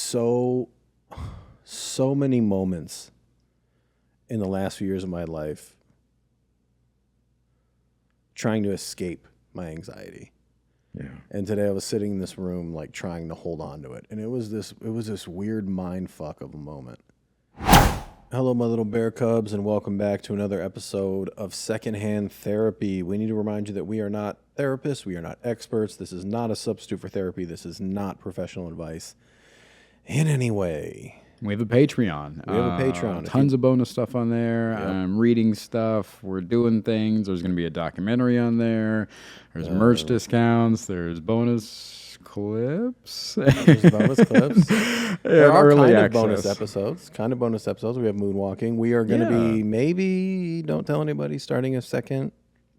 so many moments in the last few years of my life trying to escape my anxiety. Yeah. And today I was sitting in this room, like trying to hold on to it. And it was this weird mind fuck of a moment. Hello, my little bear cubs, and welcome back to another episode of Secondhand Therapy. We need to remind you that we are not therapists. We are not experts. This is not a substitute for therapy. This is not professional advice in any way. We have a Patreon. We have a Patreon. Tons of bonus stuff on there. Yep. I'm reading stuff. We're doing things. There's going to be a documentary on there. There's merch discounts. There's bonus clips. There's bonus clips. There are early kind of access. bonus episodes. We have moonwalking. We are going to be, maybe, don't tell anybody, starting a second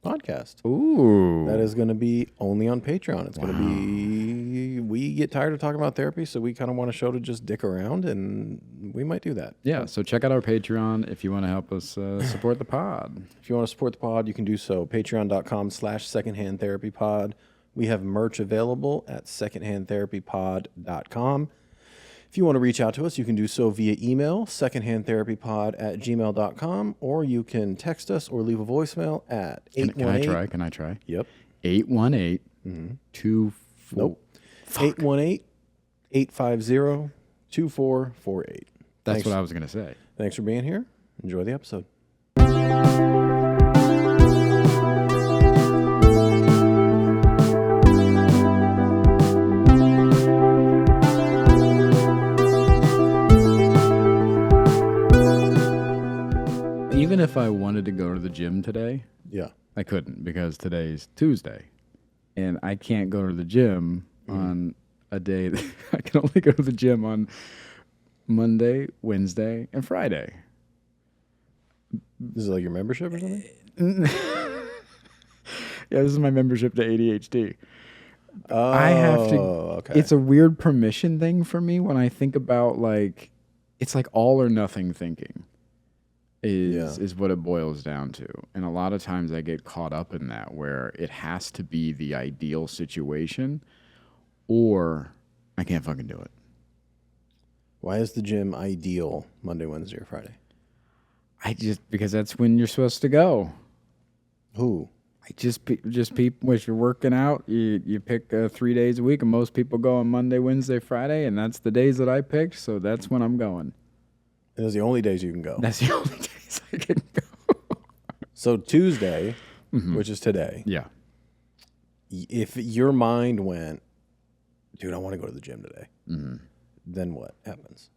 podcast. Ooh. That is going to be only on Patreon. It's going to be, we get tired of talking about therapy, so we kind of want a show to just dick around, and we might do that. Yeah, so check out our Patreon if you want to help us support the pod. If you want to support the pod, you can do so. Patreon.com/secondhandtherapypod. We have merch available at secondhandtherapypod.com. If you want to reach out to us, you can do so via email, secondhandtherapypod@gmail.com, or you can text us or leave a voicemail at 818. Can I try? Yep. 818-24. Nope. 818-850-2448. That's what I was going to say. Thanks for being here. Enjoy the episode. Even if I wanted to go to the gym today, Yeah. I couldn't because today's Tuesday. And I can't go to the gym on a day that I can only go to the gym on Monday, Wednesday, and Friday. This is like your membership or something? Yeah, this is my membership to ADHD. Oh, I have to. Okay. It's a weird permission thing for me when I think about it's like all or nothing thinking is what it boils down to. And a lot of times I get caught up in that where it has to be the ideal situation or I can't fucking do it. Why is the gym ideal Monday, Wednesday, or Friday? Because that's when you're supposed to go. Who? Just people, if you're working out, you pick 3 days a week, and most people go on Monday, Wednesday, Friday, and that's the days that I picked, so that's when I'm going. And those are the only days you can go. That's the only days I can go. So Tuesday, which is today, Yeah. if your mind went, dude, I want to go to the gym today, then what happens?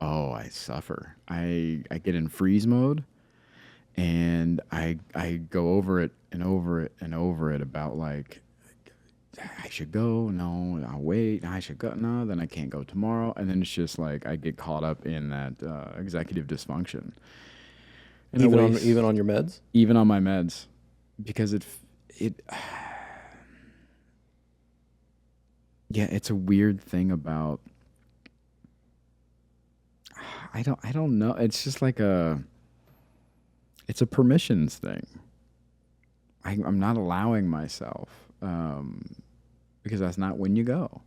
Oh, I suffer. I get in freeze mode, and I go over it and over it and over it about I should go, no, I'll wait, I should go, no, then I can't go tomorrow, and then it's just I get caught up in that executive dysfunction. And Even on your meds? Even on my meds, because it's a weird thing about. I don't know. It's just it's a permissions thing. I'm not allowing myself because that's not when you go.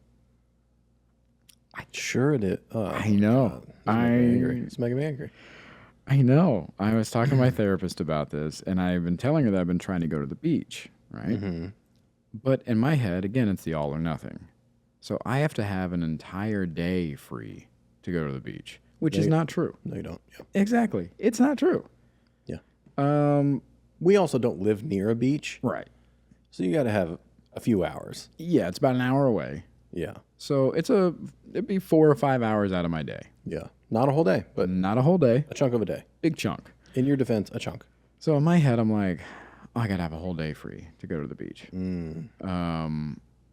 Sure it is. I know. It's making me angry. I know. I was talking to my therapist about this, and I've been telling her that I've been trying to go to the beach, right? Mm-hmm. But in my head, again, it's the all or nothing. So I have to have an entire day free to go to the beach. Which is not true. No, you don't. Yeah. Exactly. It's not true. Yeah. We also don't live near a beach. Right. So you got to have a few hours. Yeah, it's about an hour away. Yeah. So it'd be 4 or 5 hours out of my day. Yeah. Not a whole day, but not a whole day. A chunk of a day. Big chunk. In your defense, a chunk. So in my head, I'm like, I got to have a whole day free to go to the beach. And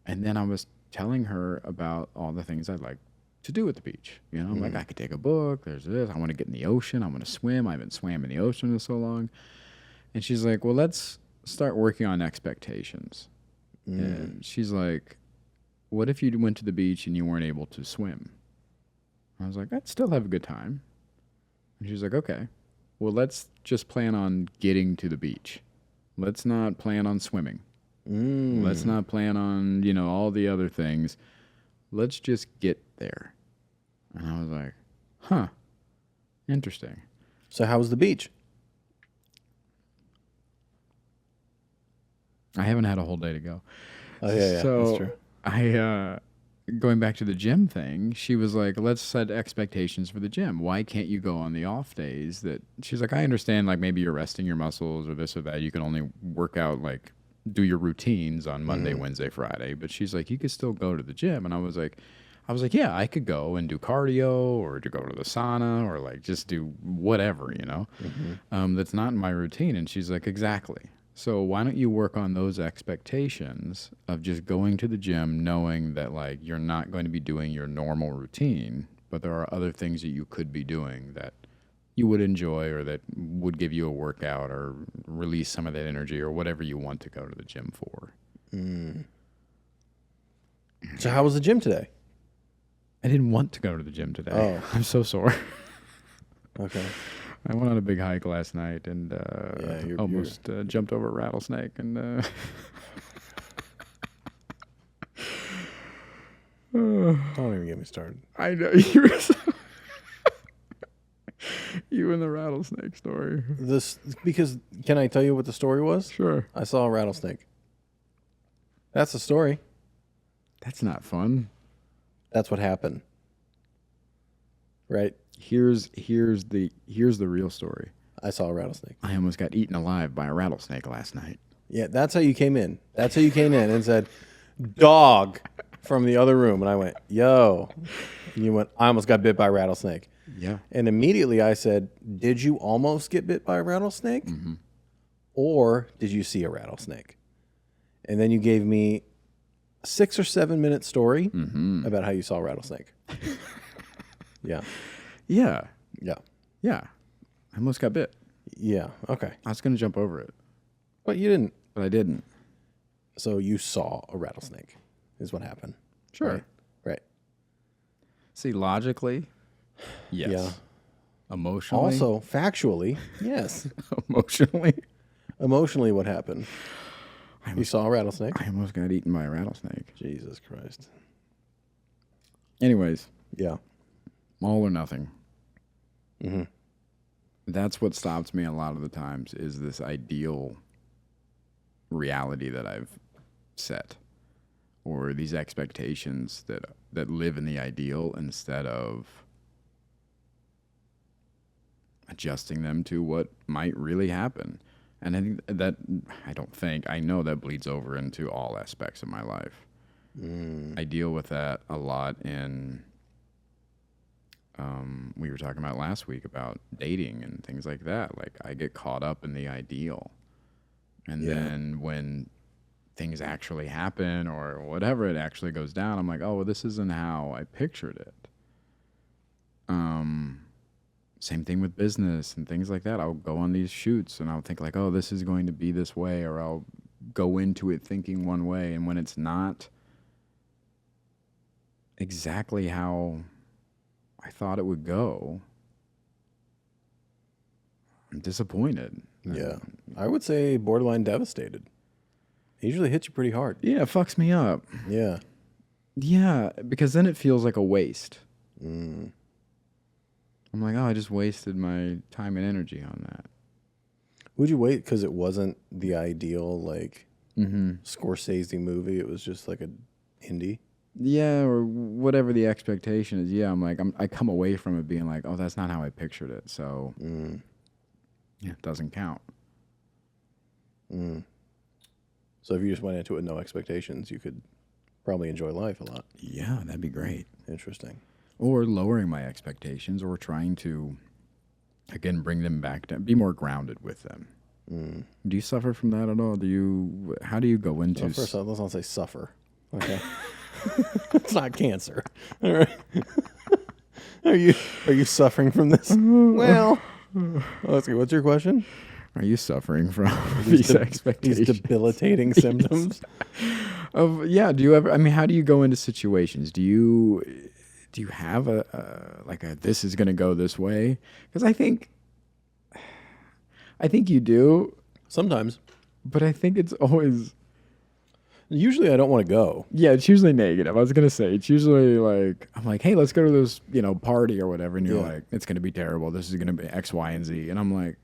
then I was telling her about all the things I'd like to do at the beach. You know, I could take a book. There's this. I want to get in the ocean. I want to swim. I haven't swam in the ocean in so long. And she's like, well, let's start working on expectations. And she's like, what if you went to the beach and you weren't able to swim? I was like, I'd still have a good time. And she's like, okay, well, let's just plan on getting to the beach. Let's not plan on swimming. Let's not plan on, all the other things. Let's just get there. And I was like, huh, interesting. So how was the beach? I haven't had a whole day to go. Oh, yeah, that's true. I, going back to the gym thing, she was like, let's set expectations for the gym. Why can't you go on the off days that she's like, I understand, like maybe you're resting your muscles or this or that. You can only work out, like do your routines on Monday, Wednesday, Friday. But she's like, you could still go to the gym. And I was like, yeah, I could go and do cardio or to go to the sauna or like just do whatever, you know, that's not in my routine. And she's like, exactly. So why don't you work on those expectations of just going to the gym knowing that like you're not going to be doing your normal routine, but there are other things that you could be doing that you would enjoy or that would give you a workout or release some of that energy or whatever you want to go to the gym for. So how was the gym today? I didn't want to go to the gym today. Oh. I'm so sore. Okay. I went on a big hike last night and almost jumped over a rattlesnake. And Don't even get me started. I know you and the rattlesnake story. Because can I tell you what the story was? Sure. I saw a rattlesnake. That's the story. That's not fun. That's what happened. Right? Here's the real story. I saw a rattlesnake. I almost got eaten alive by a rattlesnake last night. Yeah, that's how you came in. That's how you came in and said, dog, from the other room. And I went, yo. And you went, I almost got bit by a rattlesnake. Yeah. And immediately I said, did you almost get bit by a rattlesnake? Mm-hmm. Or did you see a rattlesnake? And then you gave me a 6 or 7 minute story about how you saw a rattlesnake. Yeah. Yeah. Yeah. Yeah. I almost got bit. Yeah. Okay. I was going to jump over it. But you didn't. But I didn't. So you saw a rattlesnake is what happened. Sure. Right. See, logically, yes. Yeah. Emotionally. Also, factually, yes. Emotionally, what happened? You saw a rattlesnake? I almost got eaten by a rattlesnake. Jesus Christ. Anyways. Yeah. All or nothing. Mm-hmm. That's what stops me a lot of the times is this ideal reality that I've set or these expectations that live in the ideal instead of adjusting them to what might really happen. And I think I know that bleeds over into all aspects of my life. I deal with that a lot in we were talking about last week about dating and things like that. Like I get caught up in the ideal. And then when things actually happen or whatever, it actually goes down, I'm like, oh, well, this isn't how I pictured it. Same thing with business and things like that. I'll go on these shoots and I'll think like, oh, this is going to be this way, or I'll go into it thinking one way. And when it's not exactly how I thought it would go, I'm disappointed. Yeah. I would say borderline devastated. It usually hits you pretty hard. Yeah, it fucks me up. Yeah. Yeah, because then it feels like a waste. I'm like, oh, I just wasted my time and energy on that. Would you wait because it wasn't the ideal, like, Scorsese movie? It was just like a indie? Yeah, or whatever the expectation is. Yeah, I'm like, I come away from it being like, oh, that's not how I pictured it. So, yeah, it doesn't count. So if you just went into it with no expectations, you could probably enjoy life a lot. Yeah, that'd be great. Interesting. Or lowering my expectations, or trying to, again, bring them back down, be more grounded with them. Do you suffer from that at all? How do you go into... Well, first off, let's not say suffer. Okay. It's not cancer. All right. Are you suffering from this? Well, let's go. What's your question? Are you suffering from these expectations? These debilitating symptoms? Do you ever, how do you go into situations? Do you have a this is going to go this way? Because I think you do. Sometimes. But I think it's always... Usually I don't want to go. Yeah, it's usually negative. I was gonna say it's usually like I'm like, hey, let's go to this, party or whatever, and you're like, it's gonna be terrible. This is gonna be X, Y, and Z, and I'm like,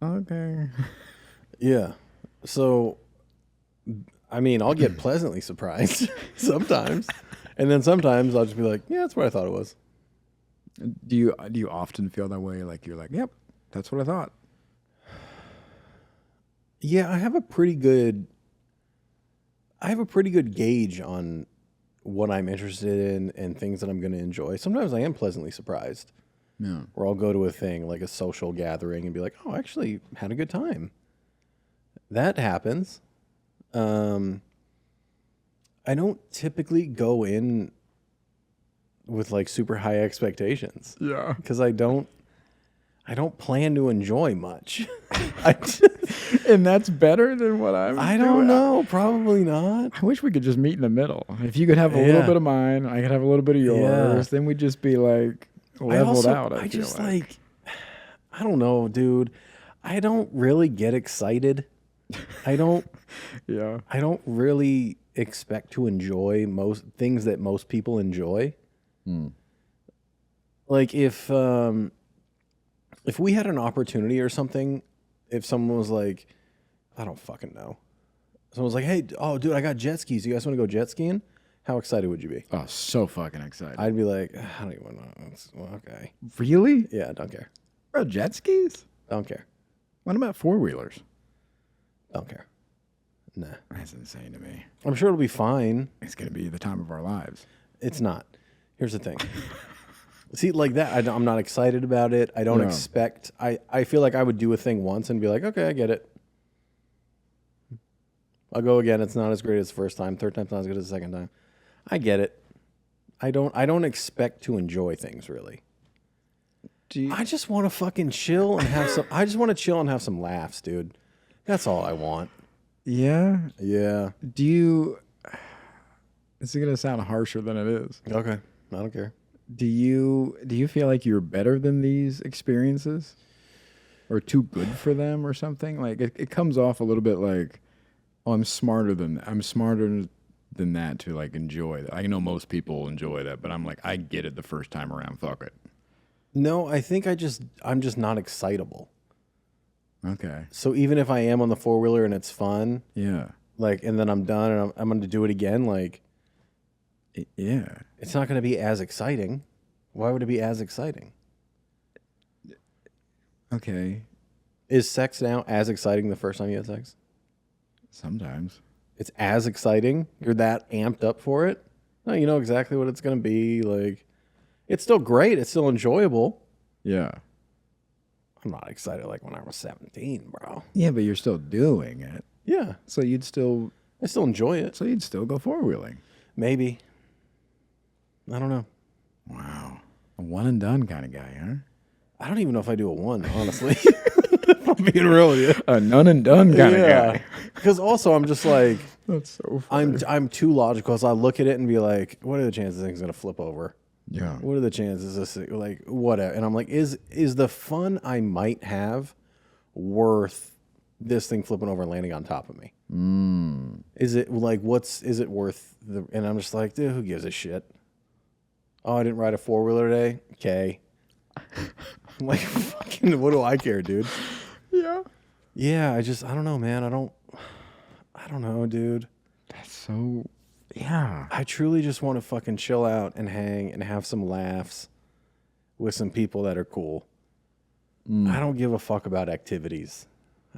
okay. Yeah. So, I mean, I'll get pleasantly surprised sometimes, and then sometimes I'll just be like, yeah, that's what I thought it was. Do you often feel that way? Like you're like, yep, that's what I thought. Yeah, I have a pretty good gauge on what I'm interested in and things that I'm going to enjoy. Sometimes I am pleasantly surprised. Yeah. Or I'll go to a thing like a social gathering and be like, oh, I actually had a good time. That happens. I don't typically go in with like super high expectations. Yeah. Because I don't plan to enjoy much. And that's better than what I don't know. Probably not. I wish we could just meet in the middle. If you could have a little bit of mine, I could have a little bit of yours, then we'd just be like leveled out. I just like, I don't know, dude. I don't really get excited. I don't. Yeah. I don't really expect to enjoy most things that most people enjoy. Like if we had an opportunity or something, if someone was like, I don't fucking know. Someone was like, hey, oh, dude, I got jet skis. You guys want to go jet skiing? How excited would you be? Oh, so fucking excited. I'd be like, I don't even know. Well, okay. Really? Yeah, I don't care. Bro, jet skis? Don't care. What about four-wheelers? Don't care. Nah. That's insane to me. I'm sure it'll be fine. It's going to be the time of our lives. It's not. Here's the thing. See, like that, I'm not excited about it. I don't expect... I feel like I would do a thing once and be like, okay, I get it. I'll go again. It's not as great as the first time. Third time's not as good as the second time. I get it. I don't expect to enjoy things, really. I just want to fucking chill and have some... I just want to chill and have some laughs, dude. That's all I want. Yeah? Yeah. Do you... This is going to sound harsher than it is. Okay. I don't care. Do you feel like you're better than these experiences? Or too good for them or something? Like, it comes off a little bit like, oh, I'm smarter than that to, like, enjoy that. I know most people enjoy that, but I'm like, I get it the first time around. Fuck it. No, I think I'm just not excitable. Okay. So even if I am on the four-wheeler and it's fun, like, and then I'm done and I'm going to do it again, like, yeah, it's not going to be as exciting. Why would it be as exciting? Okay. Is sex now as exciting the first time you had sex? Sometimes. It's as exciting? You're that amped up for it? No, you know exactly what it's going to be. Like, it's still great. It's still enjoyable. Yeah. I'm not excited like when I was 17, bro. Yeah, but you're still doing it. Yeah. So I still enjoy it. So you'd still go four-wheeling. Maybe. I don't know. Wow. A one and done kind of guy, huh? I don't even know if I do a one, honestly. If I'm being real with you. A none and done kind of guy. Because also I'm just like, that's so funny. I'm too logical. So I look at it and be like, what are the chances this thing's going to flip over? Yeah. What are the chances this, like, whatever? And I'm like, is the fun I might have worth this thing flipping over and landing on top of me? Is it like, is it worth the, and I'm just like, dude, who gives a shit? Oh, I didn't ride a four-wheeler today? Okay. I'm like, fucking, what do I care, dude? Yeah. Yeah, I don't know, man. I don't know, dude. That's so, yeah. I truly just want to fucking chill out and hang and have some laughs with some people that are cool. I don't give a fuck about activities.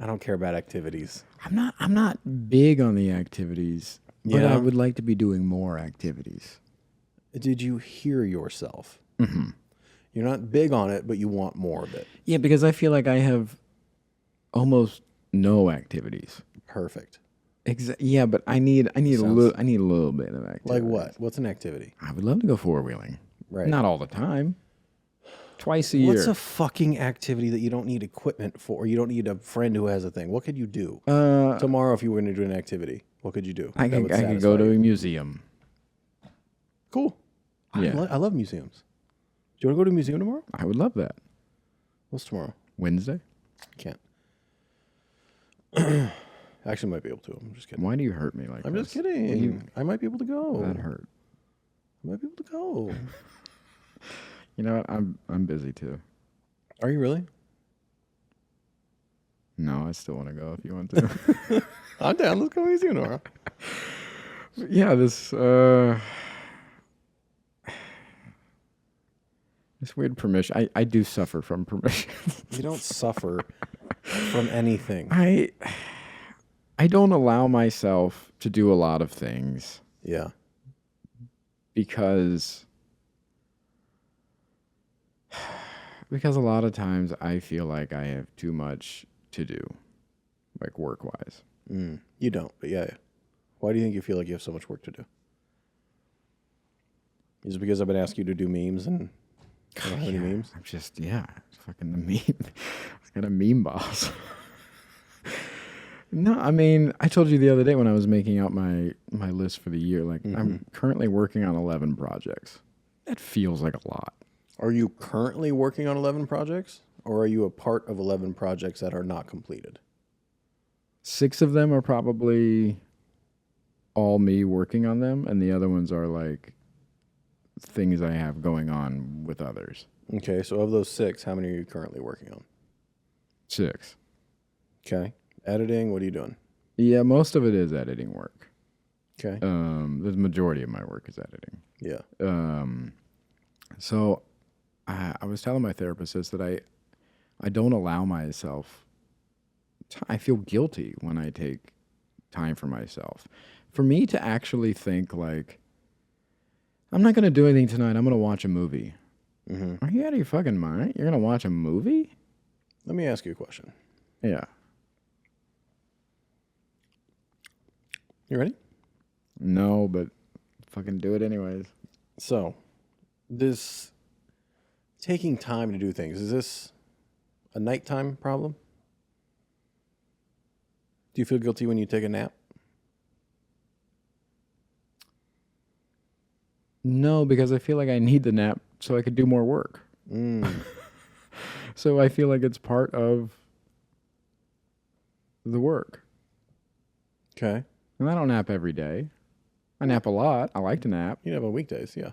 I don't care about activities. I'm not big on the activities, but I would like to be doing more activities. Did you hear yourself? Mm-hmm. You're not big on it, but you want more of it. Yeah, because I feel like I have almost no activities. Perfect. Yeah, but I need a little bit of activity. Like what? What's an activity? I would love to go four-wheeling. Right. Not all the time. Twice a year. What's a fucking activity that you don't need equipment for? Or you don't need a friend who has a thing? What could you do tomorrow if you were going to do an activity? What could you do? I could go to a museum. Cool. Yeah. I love museums. Do you want to go to a museum tomorrow? I would love that. What's tomorrow? Wednesday? Can't. Actually, might be able to. I'm just kidding. Why do you hurt me like I'm this? just kidding. I might be able to go. That hurt. I might be able to go. You know what? I'm busy too. Are you really? No, I still want to go if you want to. I'm down. Let's go easy, Nora. Yeah, this weird permission. I do suffer from permission. You don't suffer from anything. I don't allow myself to do a lot of things Yeah. because a lot of times I feel like I have too much to do, like work-wise. You don't, but yeah. Why do you think you feel like you have so much work to do? Is it because I've been asking you to do memes and I don't have any memes? I'm just, fucking the meme. I got a meme boss. No, I mean, I told you the other day when I was making out my list for the year, like I'm currently working on 11 projects. That feels like a lot. Are you currently working on 11 projects, or are you a part of 11 projects that are not completed? 6 of them are probably all me working on them, and the other ones are like things I have going on with others. Okay, so of those 6, how many are you currently working on? 6. Okay. Editing, what are you doing? Yeah, most of it is editing work. Okay. The majority of my work is editing. Yeah. So I was telling my therapist that I don't allow myself. I feel guilty when I take time for myself. For me to actually think like, I'm not going to do anything tonight. I'm going to watch a movie. Are you out of your fucking mind? You're going to watch a movie? Let me ask you a question. Yeah. You ready? No, but fucking do it anyways. So, this taking time to do things, is this a nighttime problem? Do you feel guilty when you take a nap? No, because I feel like I need the nap so I could do more work. So I feel like it's part of the work. Okay. And I don't nap every day. I nap a lot. I like to nap. You nap on weekdays, yeah.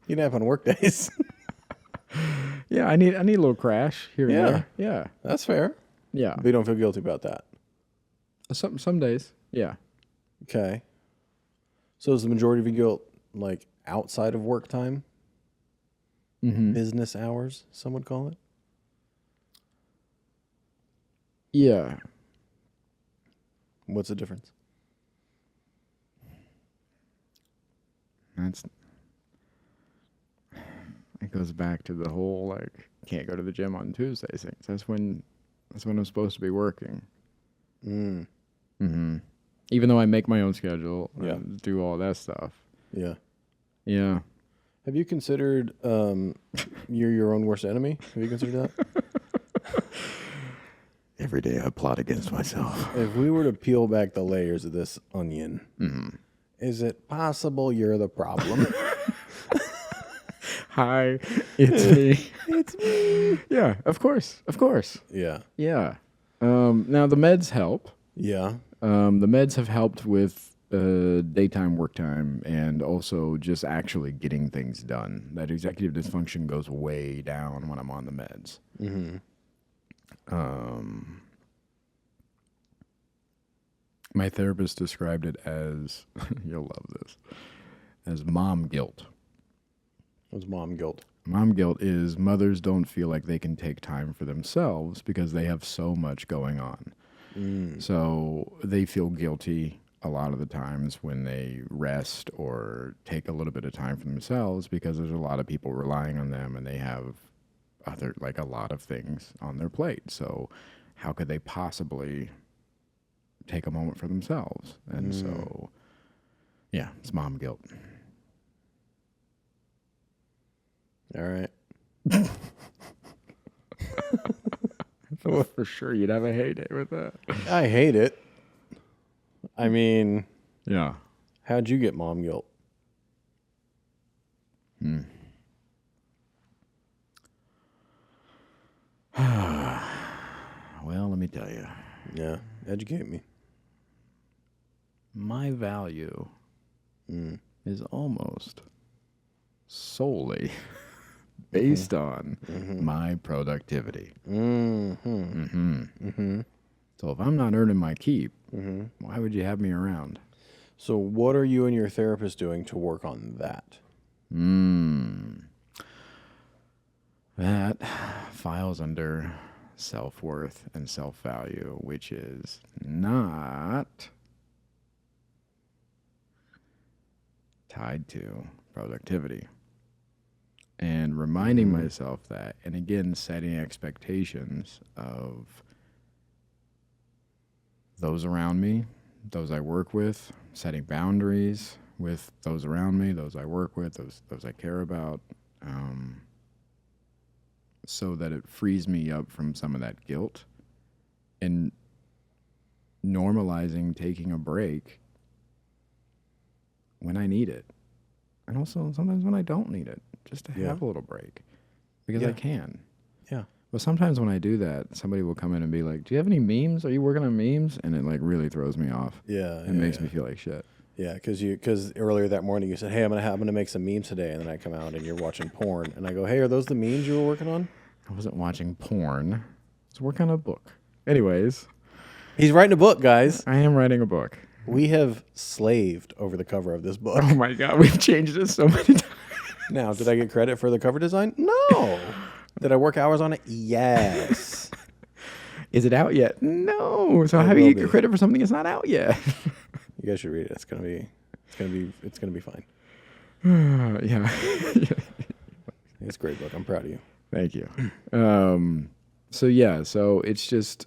You nap on work days. Yeah, I need a little crash here and there. Yeah. That's fair. Yeah. But you don't feel guilty about that. Some days. Yeah. Okay. So is the majority of your guilt like outside of work time? Business hours, some would call it? Yeah. What's the difference? It goes back to the whole like can't go to the gym on Tuesdays things. That's when I'm supposed to be working. Even though I make my own schedule and do all that stuff. Yeah. Yeah. Have you considered you're your own worst enemy? Have you considered that? Every day I plot against myself. If we were to peel back the layers of this onion, is it possible you're the problem? Hi, it's me. It's me. Yeah, of course. Yeah. Yeah. Now the meds help. Yeah. The meds have helped with daytime work time and also just actually getting things done. That executive dysfunction goes way down when I'm on the meds. My therapist described it as, you'll love this, as mom guilt. What's mom guilt? Mom guilt is mothers don't feel like they can take time for themselves because they have so much going on. So they feel guilty a lot of the times when they rest or take a little bit of time for themselves because there's a lot of people relying on them and they have a lot of things on their plate. So how could they possibly take a moment for themselves? And so, yeah, it's mom guilt. All right. I thought for sure you'd have a heyday with that. I hate it. I mean, Yeah. how'd you get mom guilt? Well, let me tell you. Yeah. Educate me. my value is almost solely based on my productivity. So if I'm not earning my keep, why would you have me around? So what are you and your therapist doing to work on that? That files under self-worth and self-value, which is not tied to productivity. And reminding myself that, and again, setting expectations of those around me, those I work with, setting boundaries with those around me, those I work with, those I care about, so that it frees me up from some of that guilt, and normalizing taking a break when I need it. And also sometimes when I don't need it, just to have a little break, because I can. Yeah. But sometimes when I do that, somebody will come in and be like, do you have any memes? Are you working on memes? And it like really throws me off. Yeah. It makes me feel like shit. Yeah, because earlier that morning you said, hey, I'm gonna make some memes today, and then I come out and you're watching porn, and I go, hey, are those the memes you were working on? I wasn't watching porn. I was working on a book. Anyways. He's writing a book, guys. I am writing a book. We have slaved over the cover of this book. Oh my God, we've changed it so many times. Now, did I get credit for the cover design? No. Did I work hours on it? Yes. Is it out yet? No. So how do you get credit for something that's not out yet? You guys should read it. It's gonna be fine. Yeah. It's a great book. I'm proud of you. Thank you. So it's just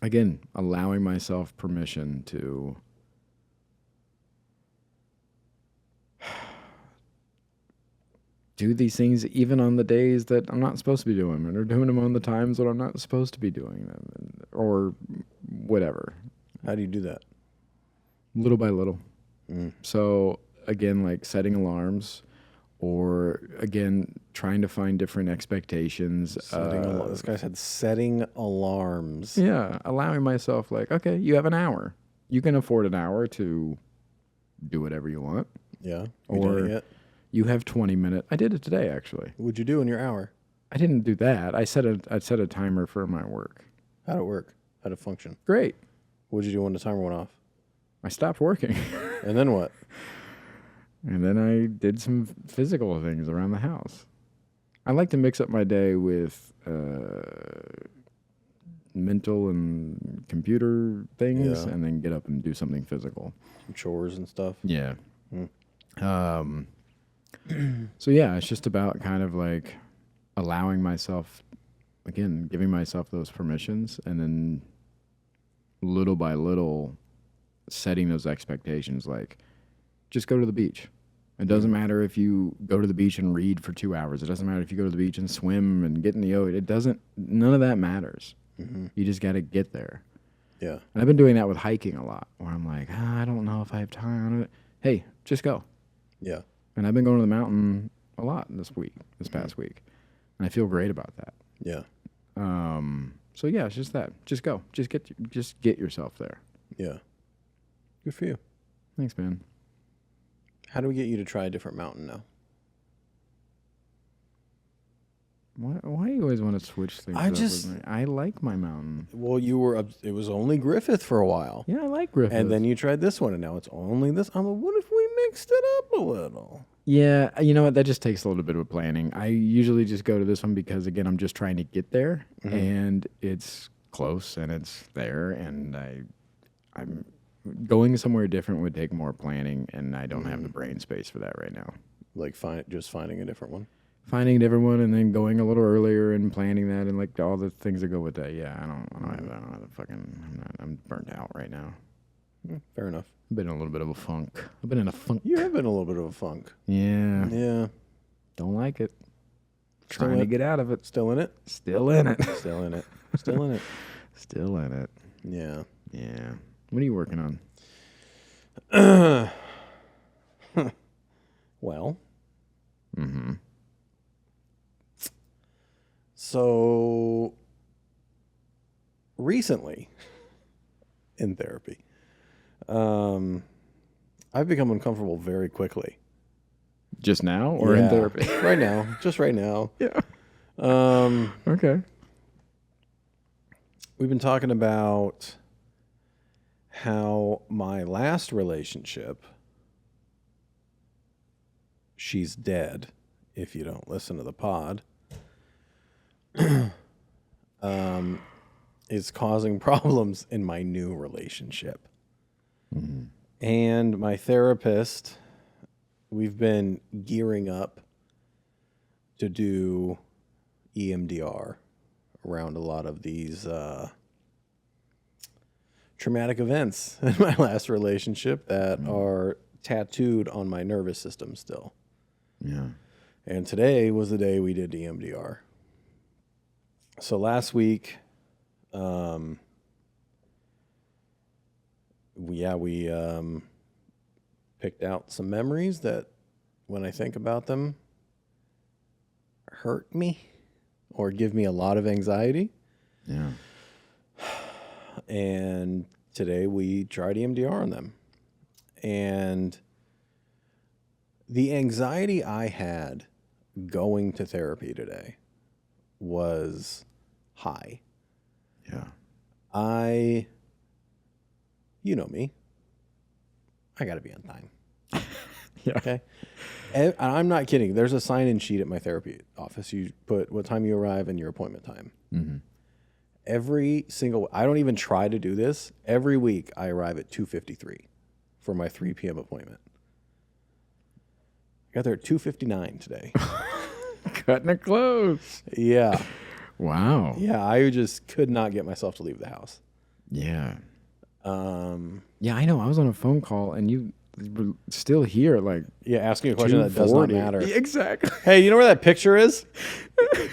again, allowing myself permission to do these things even on the days that I'm not supposed to be doing them, or doing them on the times that I'm not supposed to be doing them, or whatever. How do you do that? Little by little. So again, like setting alarms, or again, trying to find different expectations. This guy said setting alarms. Yeah, allowing myself like, okay, you have an hour. You can afford an hour to do whatever you want. Yeah. Or you have 20 minutes. I did it today, actually. What'd you do in your hour? I didn't do that. I set a timer for my work. How'd it work? How'd it function? Great. What'd you do when the timer went off? I stopped working. And then what? And then I did some physical things around the house. I like to mix up my day with mental and computer things, and then get up and do something physical. Some chores and stuff? Yeah. So yeah, it's just about kind of like allowing myself, again, giving myself those permissions, and then little by little setting those expectations, like just go to the beach. It doesn't matter if you go to the beach and read for 2 hours. It doesn't matter if you go to the beach and swim and get in the ocean. None of that matters. You just got to get there. Yeah. And I've been doing that with hiking a lot, where I'm like, I don't know if I have time. Hey, just go. Yeah. And I've been going to the mountain a lot this past week. And I feel great about that. Yeah. So yeah, it's just that. Just go. Just get yourself there. Yeah. Good for you. Thanks, man. How do we get you to try a different mountain now? Why do you always want to switch things up with me? I like my mountain. Well, it was only Griffith for a while. Yeah, I like Griffith. And then you tried this one, and now it's only this. I'm like, what if we mixed it up a little? Yeah, you know what? That just takes a little bit of planning. I usually just go to this one because, again, I'm just trying to get there, and it's close, and it's there, and I'm going somewhere different would take more planning, and I don't have the brain space for that right now. Like Just finding a different one? Finding a different one, and then going a little earlier and planning that, and like all the things that go with that. Yeah, I don't have the fucking. I'm burnt out right now. Fair enough. I've been in a little bit of a funk. I've been in a funk. You have been in a little bit of a funk. Yeah. Yeah. Don't like it. Trying to get out of it. Still in it? Still in it. Still in it. Still in it. Still in it. Yeah. Yeah. What are you working on? Well. Mm-hmm. So recently in therapy, I've become uncomfortable very quickly. Just now or in therapy? Right now. Just right now. Yeah. Um, Okay. we've been talking about how my last relationship, she's dead if you don't listen to the pod, is causing problems in my new relationship. Mm-hmm. And my therapist, we've been gearing up to do EMDR around a lot of these traumatic events in my last relationship that are tattooed on my nervous system still. Yeah. And today was the day we did EMDR. So last week, we picked out some memories that, when I think about them, hurt me or give me a lot of anxiety. Yeah. And today we tried EMDR on them. And the anxiety I had going to therapy today was high. Yeah. You know me. I got to be on time. Yeah. Okay. And I'm not kidding. There's a sign-in sheet at my therapy office. You put what time you arrive and your appointment time. Mm-hmm. I don't even try to do this. Every week I arrive at 2:53 for my 3 p.m. appointment. I got there at 2:59 today. Cutting it close. Yeah. Wow. Yeah, I just could not get myself to leave the house. Yeah. Yeah, I know. I was on a phone call and you were still here at like Yeah, asking a question that does not 2:40. matter. Exactly. Hey, you know where that picture is?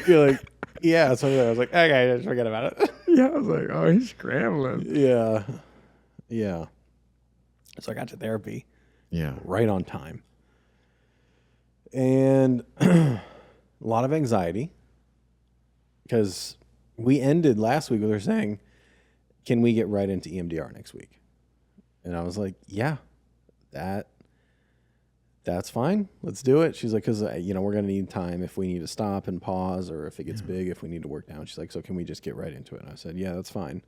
You're like, yeah. So I was like, okay, just forget about it. Yeah, I was like, oh, he's scrambling. Yeah. Yeah. So I got to therapy Yeah. right on time. And a lot of anxiety because we ended last week with her saying, can we get right into EMDR next week? And I was like, yeah, that's fine. Let's do it. She's like, because, we're going to need time if we need to stop and pause or if it gets big, if we need to work down. She's like, so can we just get right into it? And I said, yeah, that's fine.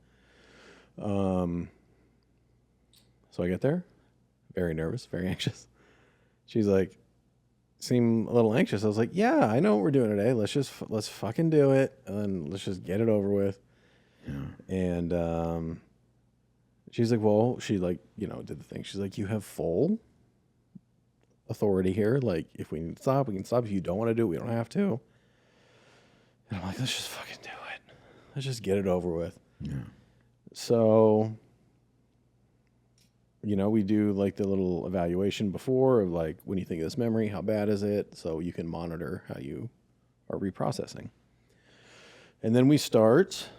So I get there, very nervous, very anxious. She's like, seem a little anxious. I was like, yeah, I know what we're doing today. Let's fucking do it. And then let's just get it over with. Yeah. And she's like, well, she did the thing. She's like, you have full authority here. Like, if we need to stop, we can stop. If you don't want to do it, we don't have to. And I'm like, let's just fucking do it. Let's just get it over with. Yeah. So, we do like the little evaluation before of like, when you think of this memory, how bad is it? So you can monitor how you are reprocessing. And then we start.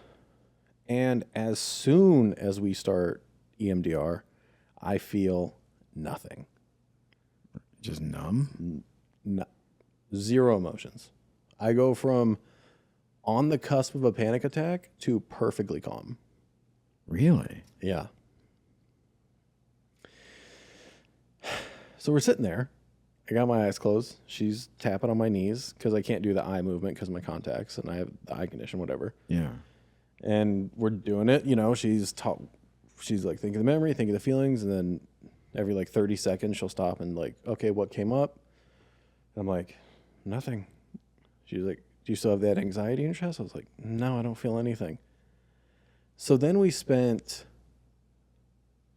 And as soon as we start EMDR, I feel nothing. Just numb? Zero emotions. I go from on the cusp of a panic attack to perfectly calm. Really? Yeah. So we're sitting there. I got my eyes closed. She's tapping on my knees because I can't do the eye movement because of my contacts and I have the eye condition, whatever. Yeah. And we're doing it, she's like, think of the memory, think of the feelings, and then every like 30 seconds she'll stop and like, okay, what came up? I'm like, nothing. She's like, do you still have that anxiety in your chest? I was like, no, I don't feel anything. So then we spent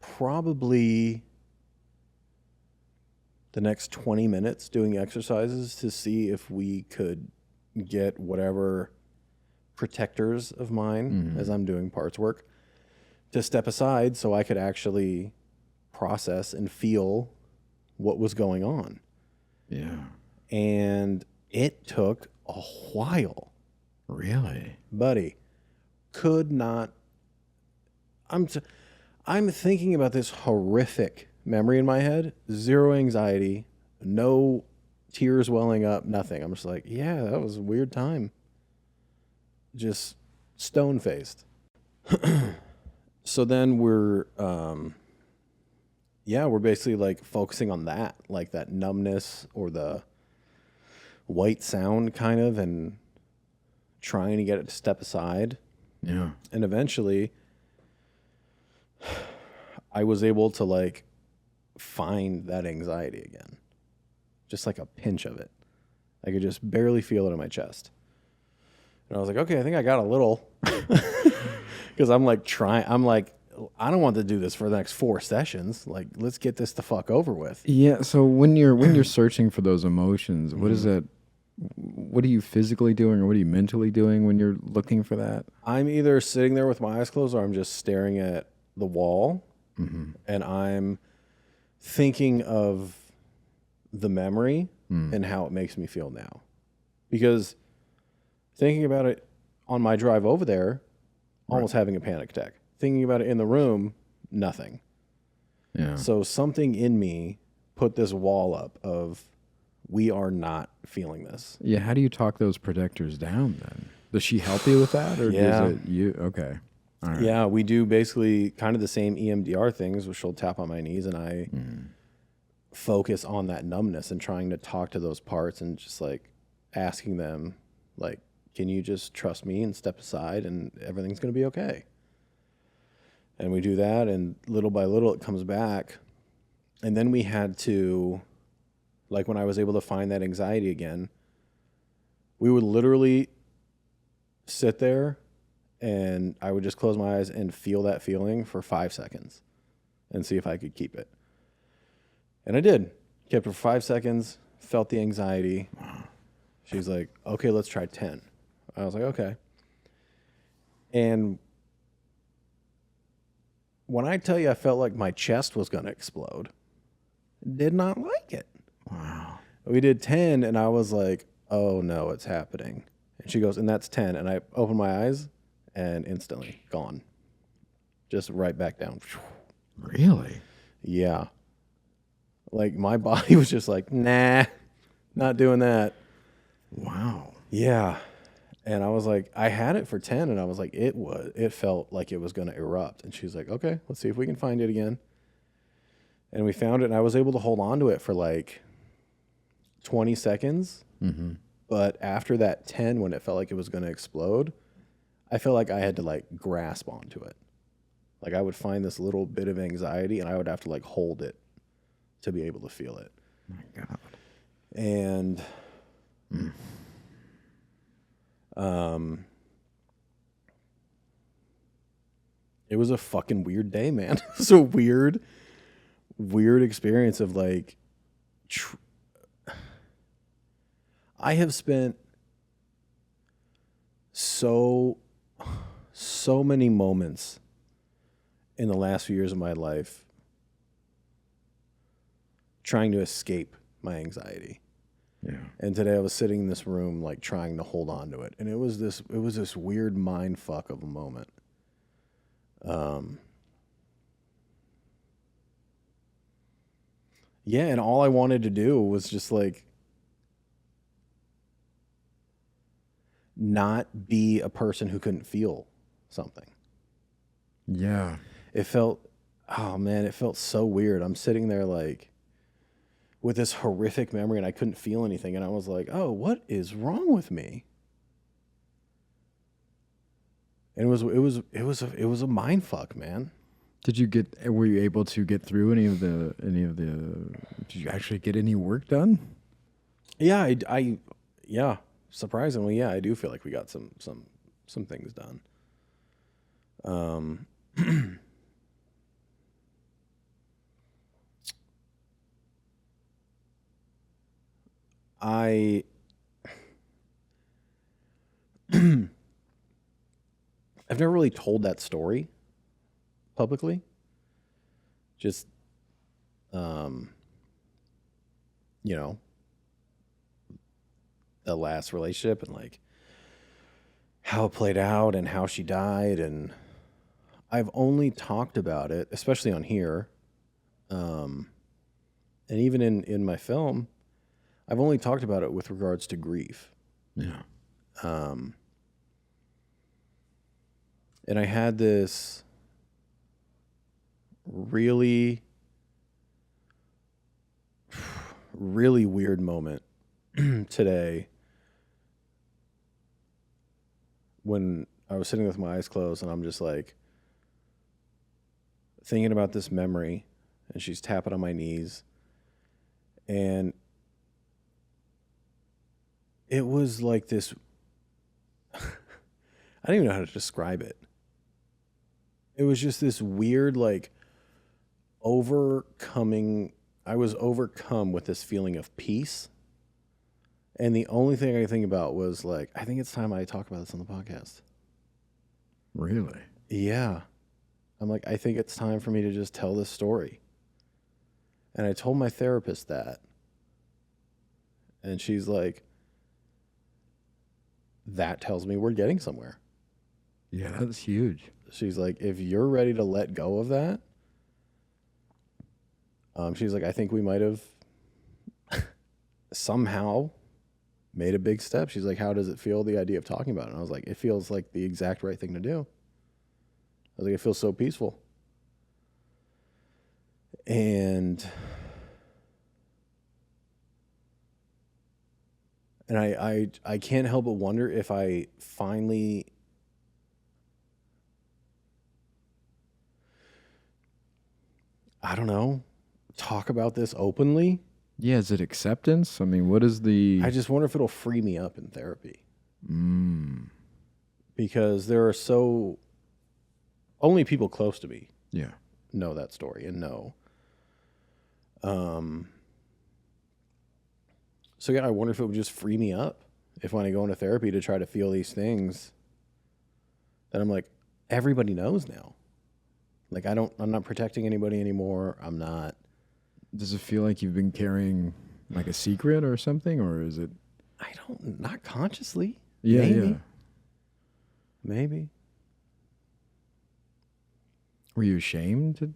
probably the next 20 minutes doing exercises to see if we could get whatever protectors of mine as I'm doing parts work to step aside so I could actually process and feel what was going on. Yeah. And it took a while. Really? Buddy, could not. I'm thinking about this horrific memory in my head. Zero anxiety, no tears welling up, nothing. I'm just like, yeah, that was a weird time. Just stone-faced. So then we're yeah, we're basically like focusing on that, like that numbness or the white sound kind of, and trying to get it to step aside. Yeah. And eventually I was able to like find that anxiety again, just like a pinch of it. I could just barely feel it in my chest. And I was like, okay, I think I got a little. Because I'm like I don't want to do this for the next 4 sessions. Like, let's get this the fuck over with. Yeah. So when you're searching for those emotions, what is that? What are you physically doing, or what are you mentally doing when you're looking for that? I'm either sitting there with my eyes closed or I'm just staring at the wall, and I'm thinking of the memory and how it makes me feel now. Because thinking about it on my drive over there, almost having a panic attack. Thinking about it in the room, nothing. Yeah. So something in me put this wall up of, we are not feeling this. Yeah. How do you talk those projectors down then? Does she help you with that, or Yeah. is it you? Okay. All right. Yeah, we do basically kind of the same EMDR things, where she'll tap on my knees and I focus on that numbness and trying to talk to those parts and just like asking them, like, can you just trust me and step aside and everything's going to be okay? And we do that, and little by little it comes back. And then we had to, like, when I was able to find that anxiety again, we would literally sit there and I would just close my eyes and feel that feeling for 5 seconds and see if I could keep it. And I did. Kept it for 5 seconds, felt the anxiety. She's like, okay, let's try 10. I was like, okay. And when I tell you I felt like my chest was going to explode, did not like it. Wow. We did 10 and I was like, oh no, it's happening. And she goes, and that's 10. And I opened my eyes and instantly gone. Just right back down. Really? Yeah. Like my body was just like, nah, not doing that. Wow. Yeah. And I was like, I had it for 10 and I was like, it felt like it was going to erupt. And she's like, okay, let's see if we can find it again. And we found it and I was able to hold on to it for like 20 seconds. Mm-hmm. But after that 10, when it felt like it was going to explode, I felt like I had to like grasp onto it. Like I would find this little bit of anxiety and I would have to like hold it to be able to feel it. My God. And it was a fucking weird day, man. It was a weird experience of like, I have spent so many moments in the last few years of my life trying to escape my anxiety. Yeah. And today I was sitting in this room like trying to hold on to it. And it was this weird mind fuck of a moment. Yeah, and all I wanted to do was just like not be a person who couldn't feel something. Yeah. It felt, oh man, it felt so weird. I'm sitting there like with this horrific memory and I couldn't feel anything. And I was like, oh, what is wrong with me? And it was a mind fuck, man. Were you able to get through any of the, did you actually get any work done? Yeah, yeah, surprisingly, yeah, I do feel like we got some things done. I've never really told that story publicly. Just, you know, the last relationship and like how it played out and how she died. And I've only talked about it, especially on here. And even in my film, I've only talked about it with regards to grief. Yeah. And I had this really really weird moment today when I was sitting with my eyes closed and I'm just like thinking about this memory, and she's tapping on my knees, and it was like this. I don't even know how to describe it. It was just this weird, like, overcoming. I was overcome with this feeling of peace. And the only thing I could think about was, like, I think it's time I talk about this on the podcast. Really? Yeah. I'm like, I think it's time for me to just tell this story. And I told my therapist that. And she's like, that tells me we're getting somewhere. Yeah, that's huge. She's like, if you're ready to let go of that, she's like, I think we might have somehow made a big step. She's like, how does it feel, the idea of talking about it? And I was like, it feels like the exact right thing to do. I was like, it feels so peaceful. And I can't help but wonder if I finally, I don't know, talk about this openly. Yeah, is it acceptance? I mean, what is the... I just wonder if it'll free me up in therapy. Because there are only people close to me know that story and know. So yeah, I wonder if it would just free me up if when I go into therapy to try to feel these things that I'm like, everybody knows now. Like I'm not protecting anybody anymore. I'm not. Does it feel like you've been carrying like a secret or something, or is it? Not consciously. Yeah, maybe. yeah. Maybe. Were you ashamed to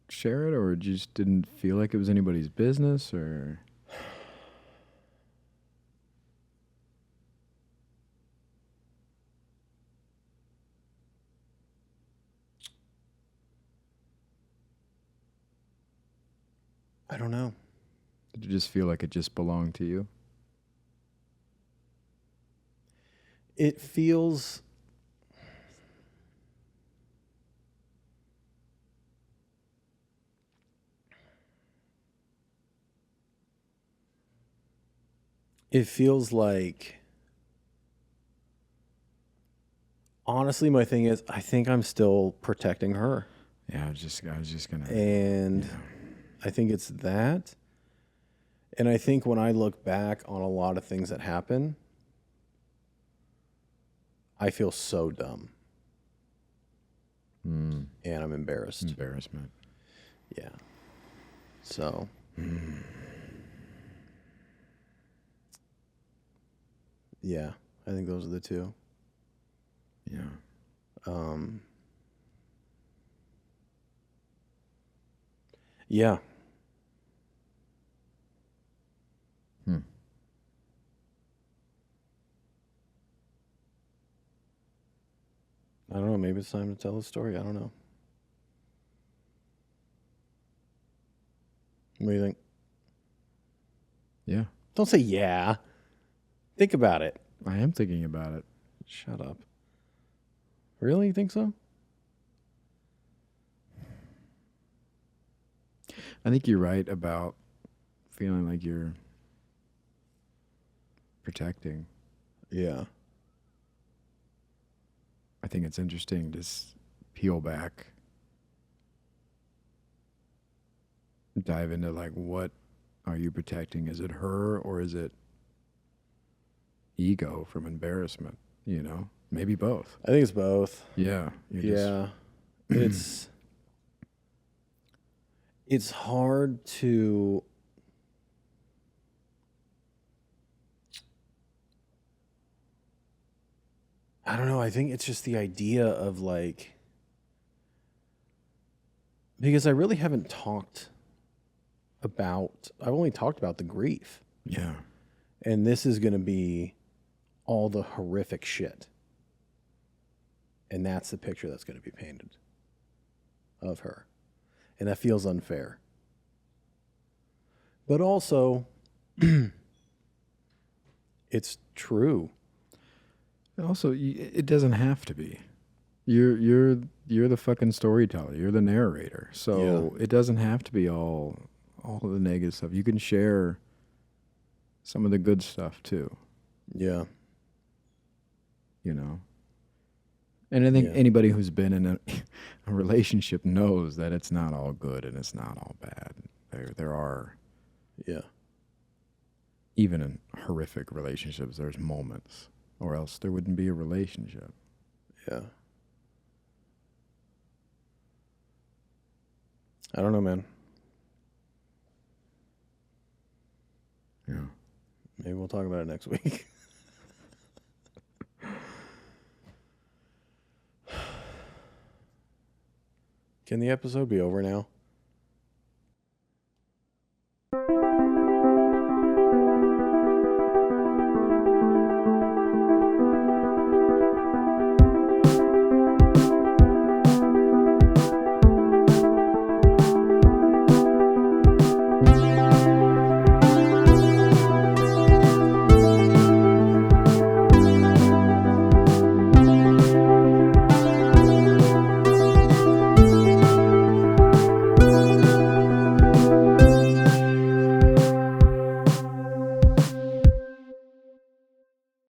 share it, or just didn't feel like it was anybody's business, or? I don't know. Did you just feel like it just belonged to you? It feels... It feels like... Honestly, my thing is, I think I'm still protecting her. Yeah, I was just gonna... And I think it's that. And I think when I look back on a lot of things that happen, I feel so dumb. And I'm embarrassed. Embarrassment. Yeah. So. Yeah, I think those are the two. Yeah. Yeah. I don't know. Maybe it's time to tell the story. I don't know. What do you think? Yeah. Don't say yeah. Think about it. I am thinking about it. Shut up. Really? You think so? I think you're right about feeling like you're protecting. Yeah. I think it's interesting to peel back, dive into like, what are you protecting? Is it her, or is it ego from embarrassment? You know, maybe both. I think it's both. Yeah. Yeah. It's hard to... I don't know. I think it's just the idea of like... Because I really haven't talked about... I've only talked about the grief. Yeah. And this is going to be all the horrific shit. And that's the picture that's going to be painted of her. And that feels unfair. But also, It's true. Also, it doesn't have to be. You're the fucking storyteller. You're the narrator. So it doesn't have to be all of the negative stuff. You can share some of the good stuff too. Yeah. You know. And I think anybody who's been in a relationship knows that it's not all good and it's not all bad. There are even in horrific relationships, there's moments, or else there wouldn't be a relationship. Yeah. I don't know, man. Yeah. Maybe we'll talk about it next week. Can the episode be over now?